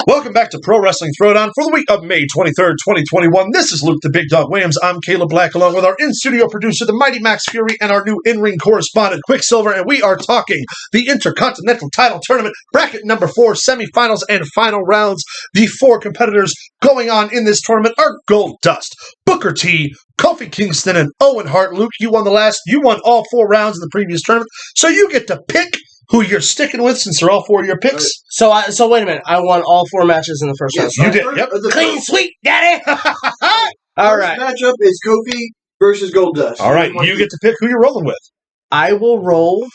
Welcome back to Pro Wrestling Throwdown for the week of May 23rd, 2021. This is Luke the Big Dog Williams. I'm Caleb Black, along with our in-studio producer, the Mighty Max Fury, and our new in-ring correspondent, Quicksilver, and we are talking the Intercontinental Title Tournament, bracket number 4, semifinals and final rounds. The 4 competitors going on in this tournament are Gold Dust, Booker T, Kofi Kingston, and Owen Hart. Luke, you won all 4 rounds in the previous tournament, so you get to pick who you're sticking with since they're all 4 of your picks. So wait a minute. I won all 4 matches in the first round. You did. Yep. Clean sweep, daddy. All right. Matchup is Kofi versus Gold Dust. All right. You get to pick who you're rolling with. I will roll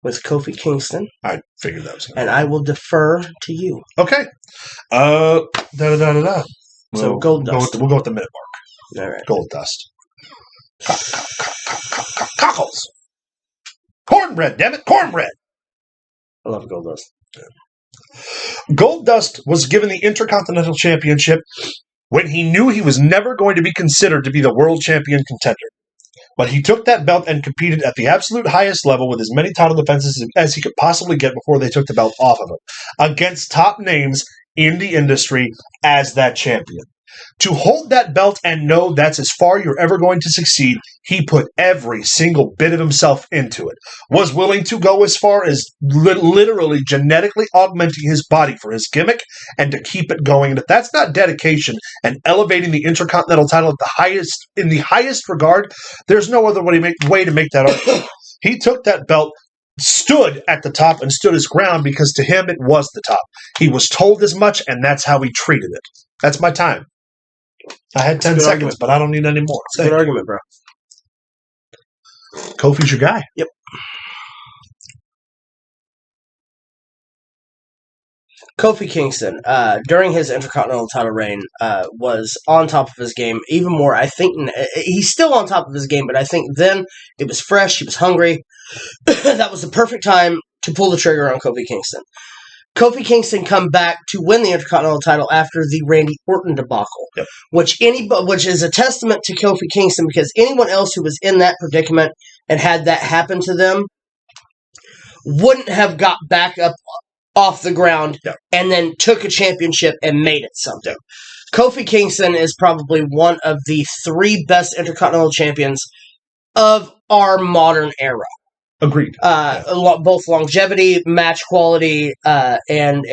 with Kofi Kingston. I figured that was. And I will defer to you. Okay. So Gold Dust. We'll go with the minute mark. All right. Gold Dust. Cockles. Cornbread, damn it, cornbread. I love Gold Dust. Gold Dust was given the Intercontinental Championship when he knew he was never going to be considered to be the world champion contender. But he took that belt and competed at the absolute highest level with as many title defenses as he could possibly get before they took the belt off of him, against top names in the industry as that champion. To hold that belt and know that's as far you're ever going to succeed, he put every single bit of himself into it. Was willing to go as far as literally genetically augmenting his body for his gimmick and to keep it going. And if that's not dedication and elevating the Intercontinental title at in the highest regard, there's no other way to make that argument. He took that belt, stood at the top, and stood his ground because to him it was the top. He was told as much, and that's how he treated it. That's my time. I had 10 seconds, argument. but I don't need any more. Good argument, bro. Kofi's your guy. Yep. Kofi Kingston, during his Intercontinental title reign, was on top of his game even more. I think he's still on top of his game, but I think then it was fresh. He was hungry. That was the perfect time to pull the trigger on Kofi Kingston. Kofi Kingston come back to win the Intercontinental title after the Randy Orton debacle, yep. which is a testament to Kofi Kingston because anyone else who was in that predicament and had that happen to them wouldn't have got back up off the ground yep. and then took a championship and made it something. Yep. Kofi Kingston is probably one of the 3 best Intercontinental champions of our modern era. Agreed. Both longevity, match quality, and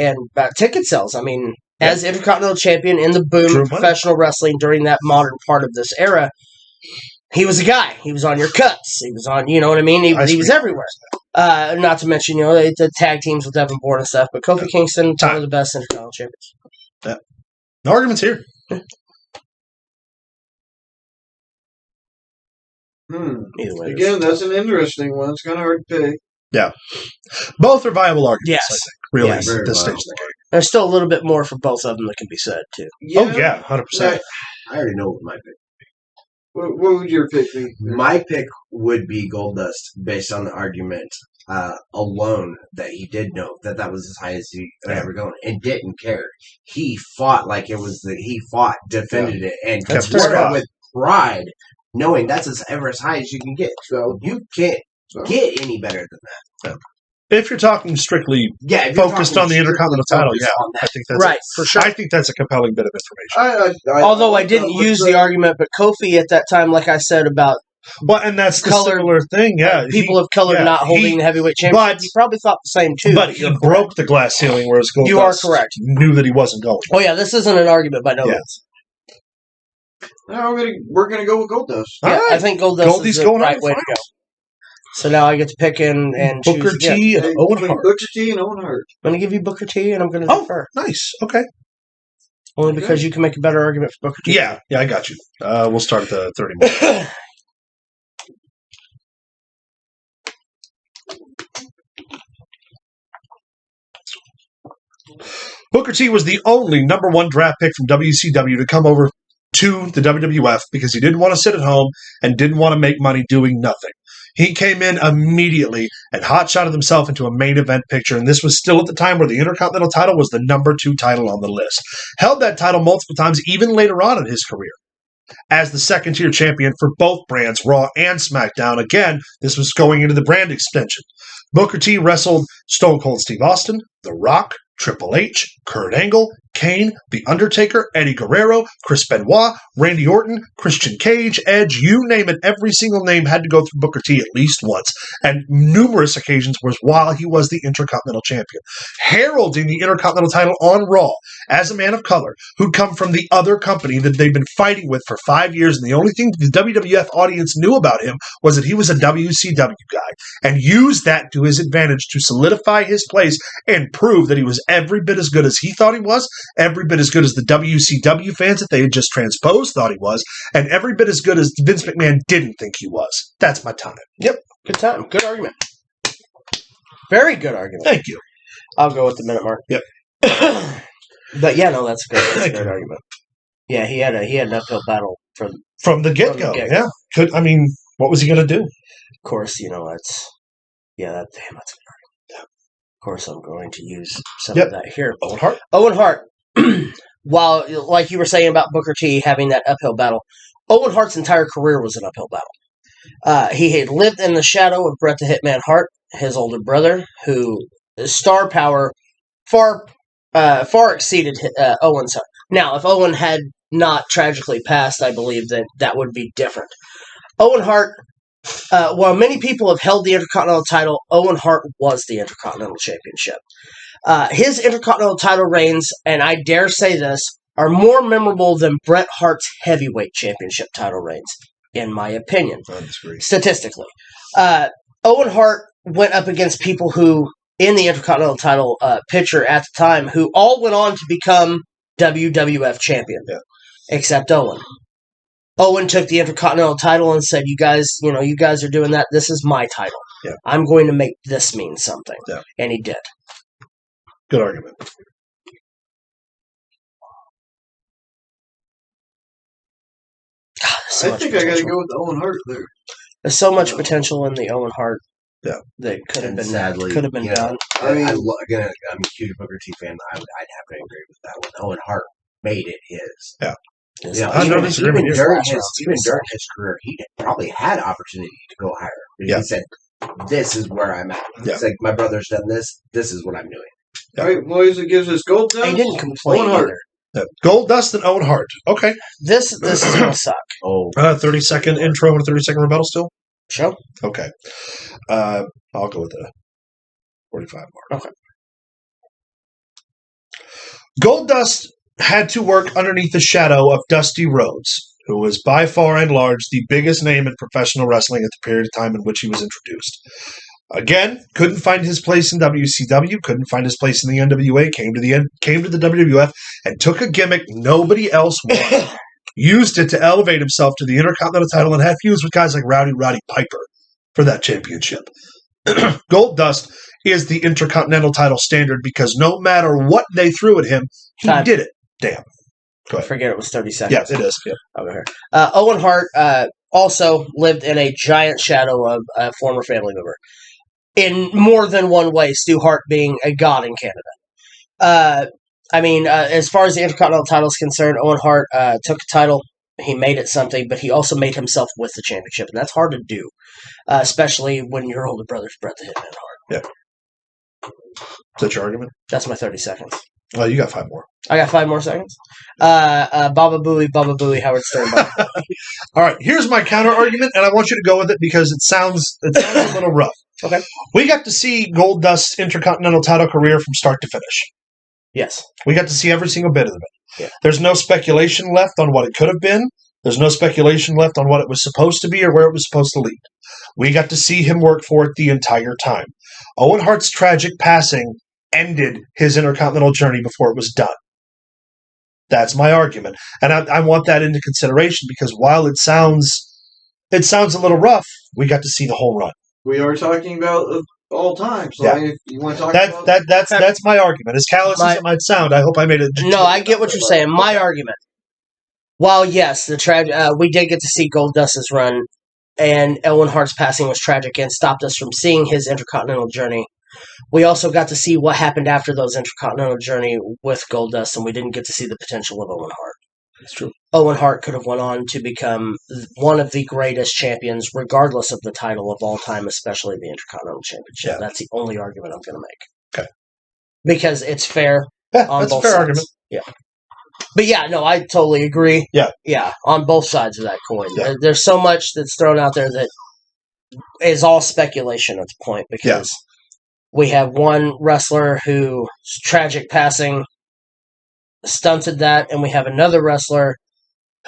ticket sales. I mean, as Intercontinental Champion in the boom of professional wrestling during that modern part of this era, he was a guy. He was on your cuts. He was on, you know what I mean? He was everywhere. Not to mention, the tag teams with Evan Bourne and stuff. But Kofi Kingston, one of the best Intercontinental champions. Yeah. No arguments here. Either way, again, that's an interesting one. It's kind of hard to pick. Yeah. Both are viable arguments, yes. I think, really, yes. at this stage of the game. There's still a little bit more for both of them that can be said, too. Yeah. Oh, yeah, 100%. I already know what my pick. What would your pick be? My pick would be Gold Dust, based on the argument alone that he did know that was as high as he could ever go, and didn't care. He fought like it was defended it, and kept it with pride, knowing that's as high as you can get. So you can't get any better than that. So. If you're talking strictly focused on the Intercontinental title, I think that's right, for sure. I think that's a compelling bit of information. Although I didn't use the argument, but Kofi at that time, like I said about and that's the similar thing, yeah. People of color not holding the heavyweight championship. He probably thought the same too. But he broke the glass ceiling, whereas Gold You Dust are correct. Knew that he wasn't going. Oh yeah, this isn't an argument by no means. No, we're gonna go with Gold Dust. Yeah, I think Gold Dust is the right way to go. So now I get to pick and choose Booker T and Owen Hart. Booker T and Owen Hart. I'm going to give you Booker T and I'm going to defer. Nice. Okay. Only because you can make a better argument for Booker T. Yeah, I got you. We'll start at the 30 minutes. Booker T was the only number 1 draft pick from WCW to come over to the WWF because he didn't want to sit at home and didn't want to make money doing nothing. He came in immediately and hot-shotted himself into a main event picture, and this was still at the time where the Intercontinental title was the number 2 title on the list. Held that title multiple times, even later on in his career. As the second-tier champion for both brands, Raw and SmackDown. Again, this was going into the brand extension. Booker T wrestled Stone Cold Steve Austin, The Rock, Triple H, Kurt Angle, Kane, The Undertaker, Eddie Guerrero, Chris Benoit, Randy Orton, Christian Cage, Edge, you name it, every single name had to go through Booker T at least once. And numerous occasions was while he was the Intercontinental Champion. Heralding the Intercontinental title on Raw as a man of color who'd come from the other company that they've been fighting with for 5 years, and the only thing the WWF audience knew about him was that he was a WCW guy, and used that to his advantage to solidify his place and prove that he was every bit as good as he thought he was, every bit as good as the WCW fans that they had just transposed thought he was, and every bit as good as Vince McMahon didn't think he was. That's my time. Yep, good time. Good argument. Very good argument. Thank you. I'll go with the minute mark. Yep. But yeah, no, that's good. That's a great argument. Yeah, he had an uphill battle from the get-go. Yeah. What was he going to do? Of course, that's a good argument. Yeah. Of course, I'm going to use some of that here. Owen Hart. While, like you were saying about Booker T having that uphill battle, Owen Hart's entire career was an uphill battle. He had lived in the shadow of Bret the Hitman Hart, his older brother, who star power far exceeded Owen's. Now, if Owen had not tragically passed, I believe that would be different. Owen Hart, while many people have held the Intercontinental title, Owen Hart was the Intercontinental Championship. His Intercontinental title reigns, and I dare say this, are more memorable than Bret Hart's Heavyweight Championship title reigns, in my opinion, statistically. Owen Hart went up against people who, in the Intercontinental title picture at the time, who all went on to become WWF champion, except Owen. Owen took the Intercontinental title and said, you guys are doing that. This is my title. Yeah. I'm going to make this mean something. Yeah. And he did. Good argument. God, I think I got to go with Owen Hart there. There's so much potential in the Owen Hart. Yeah. That could have been sadly done. I'm a huge Booker T fan. I'd have to agree with that one. Owen Hart made it his. Yeah. Even during his career, he probably had opportunity to go higher. He said, "This is where I'm at." It's like my brother's done this. This is what I'm doing. Yeah. All right, boys. It gives us Gold Dust. He didn't complain either. Gold Dust and Owen Hart. Okay. This is gonna suck. 30-second intro and a 30-second rebuttal still? Sure. Okay. I'll go with the 45 mark. Okay. Gold Dust had to work underneath the shadow of Dusty Rhodes, who was by far and large the biggest name in professional wrestling at the period of time in which he was introduced. Again, couldn't find his place in WCW, couldn't find his place in the NWA, came to the WWF and took a gimmick nobody else wanted. Used it to elevate himself to the Intercontinental title and had feuds with guys like Roddy Piper for that championship. Gold Dust is the Intercontinental title standard because no matter what they threw at him, he did it. Damn. Go ahead. I forget it was 30 seconds. Yes, it is. Yeah. Over here. Owen Hart also lived in a giant shadow of a former family member. In more than one way, Stu Hart being a god in Canada. As far as the Intercontinental title is concerned, Owen Hart took a title. He made it something, but he also made himself with the championship, and that's hard to do, especially when your older brother's Bret the Hitman Hart. Yeah. Is that your argument? That's my 30 seconds. Well, you got 5 more. I got 5 more seconds? Baba Booey, Howard Stern. All right, here's my counter argument, and I want you to go with it because it sounds a little rough. Okay. We got to see Gold Dust's Intercontinental title career from start to finish. Yes. We got to see every single bit of it. Yeah. There's no speculation left on what it could have been. There's no speculation left on what it was supposed to be or where it was supposed to lead. We got to see him work for it the entire time. Owen Hart's tragic passing ended his Intercontinental journey before it was done. That's my argument. And I want that into consideration because while it sounds a little rough, we got to see the whole run. We are talking about all time. So if you want to talk about that's my argument. As callous as it might sound, I hope I made it. No, I get what you're saying. My argument. While yes, we did get to see Goldust's run, and Owen Hart's passing was tragic and stopped us from seeing his Intercontinental journey. We also got to see what happened after those Intercontinental journey with Goldust, and we didn't get to see the potential of Owen Hart. That's true. Owen Hart could have went on to become one of the greatest champions, regardless of the title of all time, especially the Intercontinental Championship. Yeah. That's the only argument I'm going to make. Okay. because it's fair. Yeah, on that's a both fair sides. argument. Yeah. But yeah, no, I totally agree. Yeah. Yeah, on both sides of that coin. Yeah. There's so much that's thrown out there that is all speculation at the point because we have one wrestler whose tragic passing stunted that, and we have another wrestler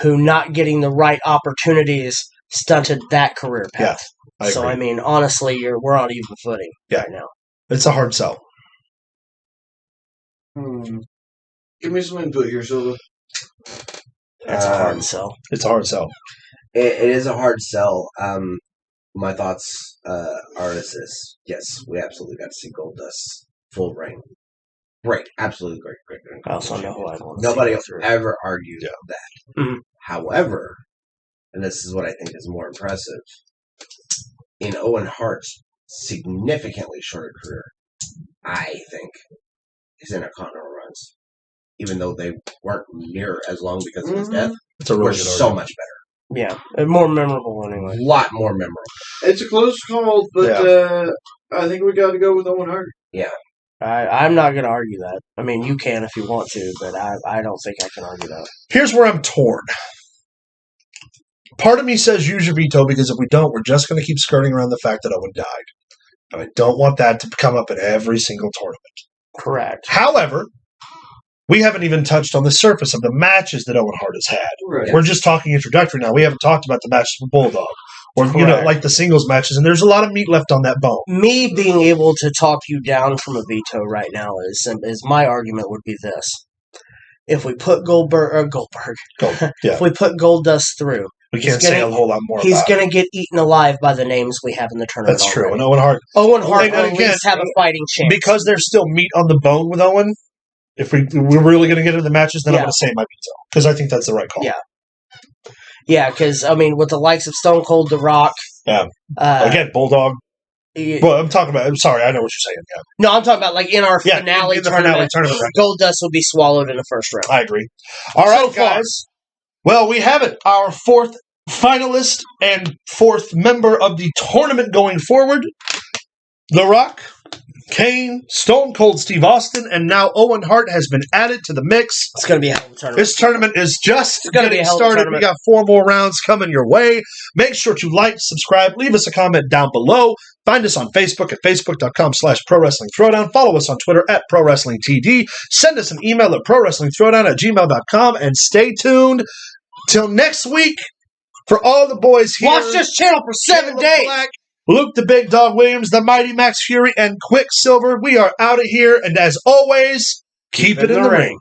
who not getting the right opportunities stunted that career path. I So, agree. I mean, honestly, we're on even footing right now. It's a hard sell. Give me some input here, Silva. That's a hard sell. It's a hard sell. It is a hard sell. My thoughts are this. Yes, we absolutely got to see Goldust full reign. Great. Absolutely great. I also know who I want. Nobody ever argued that. Mhm. However, and this is what I think is more impressive, in Owen Hart's significantly shorter career, I think his Intercontinental runs, even though they weren't near as long because of his death, It's a were really good so argument. much better. Yeah, and more memorable anyway. A lot more memorable. It's a close call, but I think we got to go with Owen Hart. I'm not going to argue that. I mean, you can if you want to, but I don't think I can argue that. Here's where I'm torn. Part of me says use your veto because if we don't, we're just going to keep skirting around the fact that Owen died. And I don't want that to come up in every single tournament. Correct. However, we haven't even touched on the surface of the matches that Owen Hart has had. Right. We're just talking introductory now. We haven't talked about the matches with Bulldog or Correct. like the singles matches, and there's a lot of meat left on that bone. Me being able to talk you down from a veto right now is my argument would be this. If we put Goldberg, if we put Goldust through, We can't say a whole lot more he's about going it. to get eaten alive by the names we have in the tournament. That's true. already. And Owen Hart, Owen Hart And will at again, least have a fighting chance. because there's still meat on the bone with Owen, if we're really going to get into the matches, then I'm going to say my veto because I think that's the right call. Yeah. Yeah, because, I mean, with the likes of Stone Cold, The Rock. Yeah. Again, Bulldog. Well, I'm talking about. I'm sorry, I know what you're saying. Yeah. No, I'm talking about like in our finale in the tournament. tournament. Goldust will be swallowed in the first round. I agree. All right, guys. Well, we have it. Our fourth finalist and fourth member of the tournament going forward: The Rock, Kane, Stone Cold Steve Austin, and now Owen Hart has been added to the mix. It's going to be a hell of a tournament. This tournament is just gonna be getting a hell of a started. tournament. We got 4 more rounds coming your way. Make sure to like, subscribe, leave us a comment down below. Find us on Facebook at facebook.com/Pro Wrestling Throwdown. Follow us on Twitter at Pro Wrestling TD. Send us an email at prowrestlingthrowdown@gmail.com. And stay tuned till next week for all the boys here. Watch this channel for 7 Caleb days. Black, Luke the Big Dog Williams, the Mighty Max Fury, and Quicksilver. We are out of here. And as always, keep it in the ring.